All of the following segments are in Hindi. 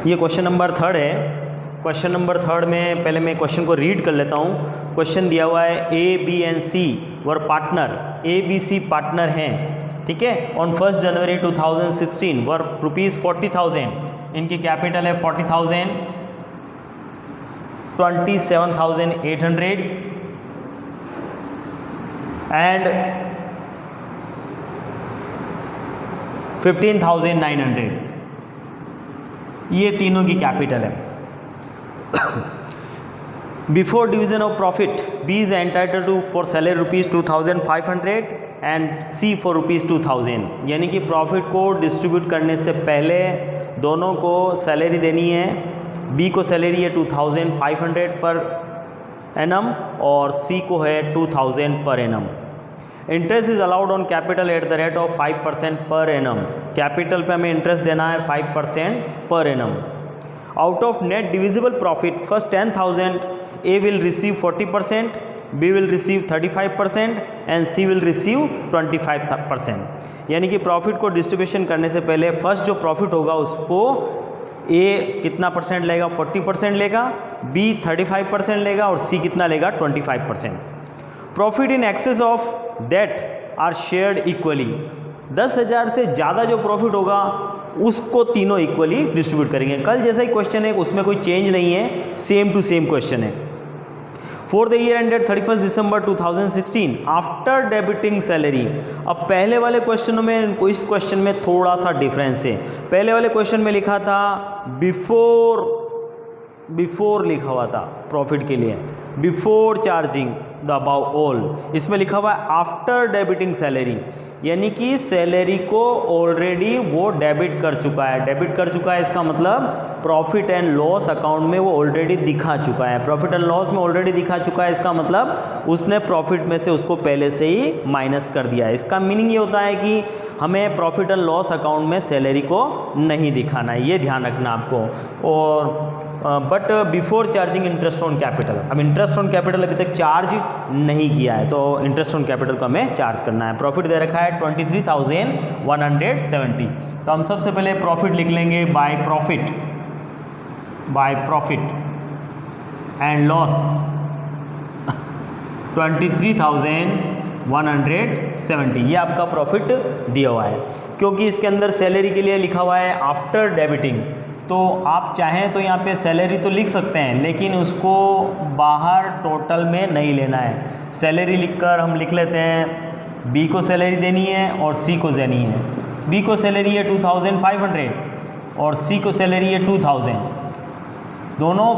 ये क्वेश्चन नंबर 3 है। क्वेश्चन नंबर 3 में पहले मैं क्वेश्चन को रीड कर लेता हूँ। क्वेश्चन दिया हुआ है A B and C were partner, A B C partner हैं, ठीक है। ऑन 1 जनवरी 2016 वर ₹40,000, इनकी कैपिटल है 40,000, 27,800 एंड 15,900, ये तीनों की कैपिटल है। Before division of profit B is entitle to for salary ₹2,500 and C for ₹2,000, यानी कि प्रॉफिट को डिस्ट्रीब्यूट करने से पहले दोनों को सैलरी देनी है। बी को सैलरी है 2,500 पर एनम और सी को है 2,000 per annum. Interest is allowed on capital at the rate of 5% per annum, capital पे हमें इंटरेस्ट देना है 5% per annum. Out of net divisible profit first 10,000 A will receive 40%, B will receive 35% and C will receive 25%। यानी कि प्रॉफिट को डिस्ट्रीब्यूशन करने से पहले फर्स्ट जो प्रॉफिट होगा उसको ए कितना परसेंट लेगा, 40% लेगा, बी 35% लेगा और सी कितना लेगा, 25%। Profit in excess of that are shared equally, 10,000 से ज़्यादा जो प्रॉफिट होगा उसको तीनों इक्वली डिस्ट्रीब्यूट करेंगे। कल जैसा ही क्वेश्चन है, उसमें कोई चेंज नहीं है, सेम टू सेम क्वेश्चन है। For the year ended 31 December 2016 after debiting salary. अब पहले वाले क्वेश्चनों में इस क्वेश्चन में थोड़ा सा डिफरेंस है। पहले वाले क्वेश्चन में लिखा था बिफोर लिखा हुआ था प्रॉफिट के लिए, before charging the above all. इसमें लिखा हुआ है आफ्टर डेबिटिंग सैलरी, यानी कि सैलरी को ऑलरेडी वो डेबिट कर चुका है। डेबिट कर चुका है इसका मतलब प्रॉफिट एंड लॉस अकाउंट में वो ऑलरेडी दिखा चुका है। प्रॉफिट एंड लॉस में ऑलरेडी दिखा चुका है, इसका मतलब उसने प्रॉफिट में से उसको पहले से ही माइनस कर दिया है। इसका मीनिंग ये होता है कि हमें प्रॉफिट एंड लॉस अकाउंट में सैलरी को नहीं दिखाना है, ये ध्यान रखना आपको। और but before charging interest on capital, अब इंटरेस्ट ऑन कैपिटल अभी तक चार्ज नहीं किया है, तो इंटरेस्ट ऑन कैपिटल को हमें चार्ज करना है। प्रॉफिट दे रखा है 23,170, तो हम सबसे पहले प्रॉफिट लिख लेंगे बाय प्रॉफिट एंड लॉस 23,170, ये आपका प्रॉफिट दिया हुआ है। क्योंकि इसके अंदर सैलरी के लिए लिखा हुआ है आफ्टर डेबिटिंग, तो आप चाहें तो यहाँ पे सैलरी तो लिख सकते हैं, लेकिन उसको बाहर टोटल में नहीं लेना है। सैलरी लिखकर हम लिख लेते हैं बी को सैलरी देनी है और सी को देनी है। बी को सैलरी है 2,500 और सी को सैलरी है 2,000। दोनों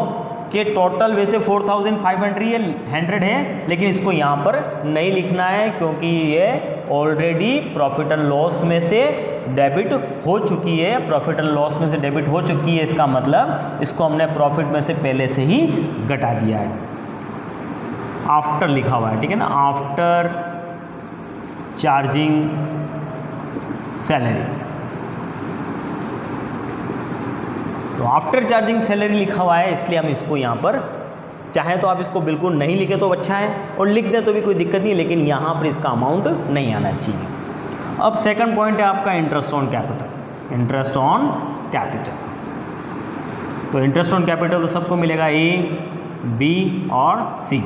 के टोटल वैसे 4,500 है, लेकिन इसको यहाँ पर नहीं लिखना है क्योंकि ये ऑलरेडी प्रॉफिट एंड लॉस में से डेबिट हो चुकी है। प्रॉफिट एंड लॉस में से डेबिट हो चुकी है, इसका मतलब इसको हमने प्रॉफिट में से पहले से ही घटा दिया है। आफ्टर लिखा हुआ है, ठीक है ना, आफ्टर चार्जिंग सैलरी। तो आफ्टर चार्जिंग सैलरी लिखा हुआ है, इसलिए हम इसको यहाँ पर, चाहें तो आप इसको बिल्कुल नहीं लिखे तो अच्छा है, और लिख दें तो भी कोई दिक्कत नहीं, लेकिन यहाँ पर इसका अमाउंट नहीं आना चाहिए। अब सेकंड पॉइंट है आपका interest on capital. Interest on capital, तो इंटरेस्ट ऑन कैपिटल तो सबको मिलेगा ए, बी और सी।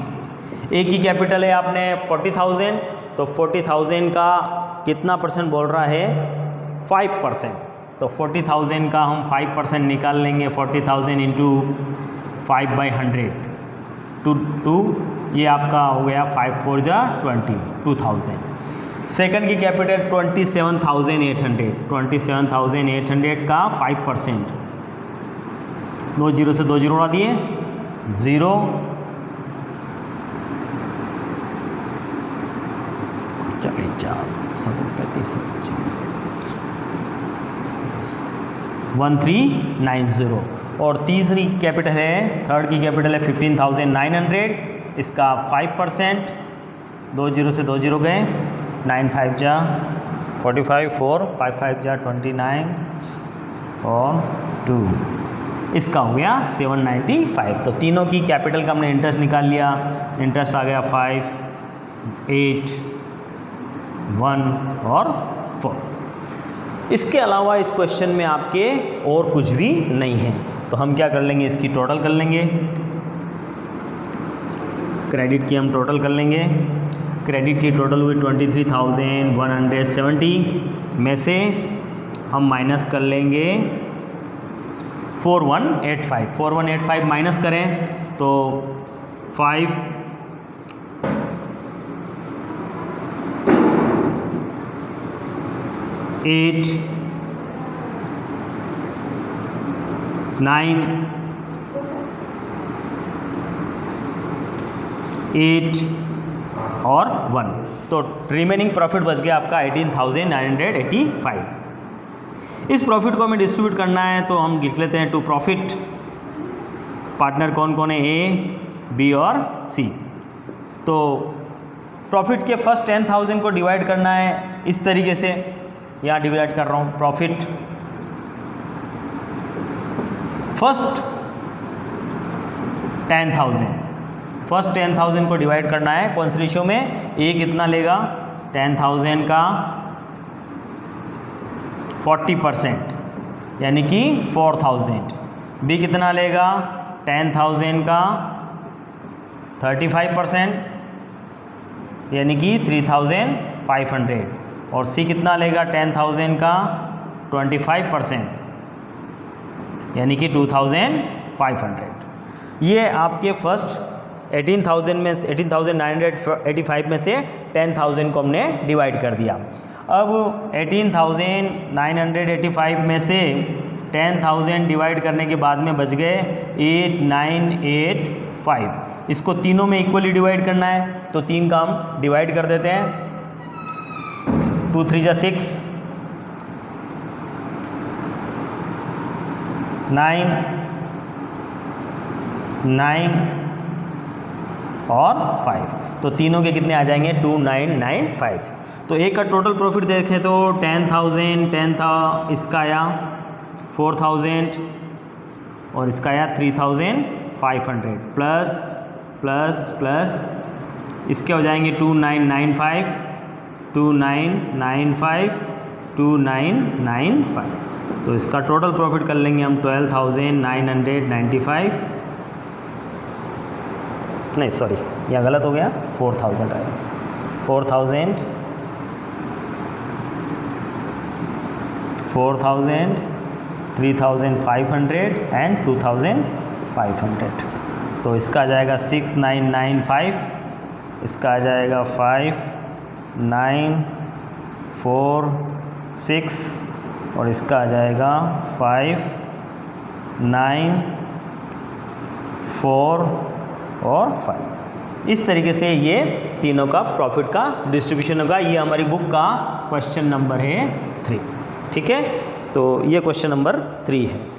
ए की कैपिटल है आपने 40,000, तो 40,000 का कितना परसेंट बोल रहा है, 5%। तो 40,000 का हम 5% निकाल लेंगे। 40,000 इंटू 5/100 टू ये आपका हो गया 5 4 जा 20, 2,000। सेकंड की कैपिटल 27,800, 27,800 का 5%, 2 जीरो से 2 जीरो उड़ा दिए, 0, 1390। और तीसरी कैपिटल है, थर्ड की कैपिटल है 15,900, इसका 5%, 2 जीरो से 2 जीरो गए, 9 5 जा 45, 4 5 5 जा 29 और 2, इसका हो गया 795। तो तीनों की कैपिटल का हमने इंटरेस्ट निकाल लिया। इंटरेस्ट आ गया 5, 8, 1 और 4। इसके अलावा इस क्वेश्चन में आपके और कुछ भी नहीं है। तो हम क्या कर लेंगे, इसकी टोटल कर लेंगे, क्रेडिट की हम टोटल कर लेंगे। क्रेडिट की टोटल हुई 23,170 में से हम माइनस कर लेंगे 4185 माइनस करें तो 5 8 9 8 और 1, तो रिमेनिंग प्रॉफिट बच गया आपका 18,985। इस प्रॉफिट को हमें डिस्ट्रीब्यूट करना है तो हम लिख लेते हैं टू प्रॉफिट। पार्टनर कौन कौन है, ए, बी और सी। तो प्रॉफिट के फर्स्ट 10,000 को डिवाइड करना है इस तरीके से, यहाँ डिवाइड कर रहा हूँ प्रॉफिट फर्स्ट 10,000 को डिवाइड करना है कौन से रेशियो में, ए कितना लेगा 10,000 का 40% यानी कि 4,000, बी कितना लेगा 10,000 का 35% यानी कि 3,500, और सी कितना लेगा 10,000 का 25% यानी कि 2,500। ये आपके फर्स्ट 18,985 में से 10,000 को हमने डिवाइड कर दिया। अब 18,985 में से 10,000 डिवाइड करने के बाद में बच गए 8,985। इसको तीनों में इक्वली डिवाइड करना है तो 3 का हम डिवाइड कर देते हैं, 2 3 जा 6, 9 और 5, तो तीनों के कितने आ जाएंगे 2,995। तो एक का टोटल प्रॉफिट देखें तो 10,000 था, इसका आया 4,000 और इसका आया 3,500 प्लस प्लस प्लस इसके हो जाएंगे 2,995 2,995 2,995। तो इसका टोटल प्रॉफिट कर लेंगे हम 12,995, नहीं सॉरी यहाँ गलत हो गया, 4,000 आया, 4,000 3,500 एंड 2,500। तो इसका आ जाएगा 6,995, इसका आ जाएगा 5,946 और इसका आ जाएगा 5,945 और 5। इस तरीके से ये तीनों का प्रॉफिट का डिस्ट्रीब्यूशन होगा। ये हमारी बुक का क्वेश्चन नंबर है 3, ठीक है। तो ये क्वेश्चन नंबर 3 है।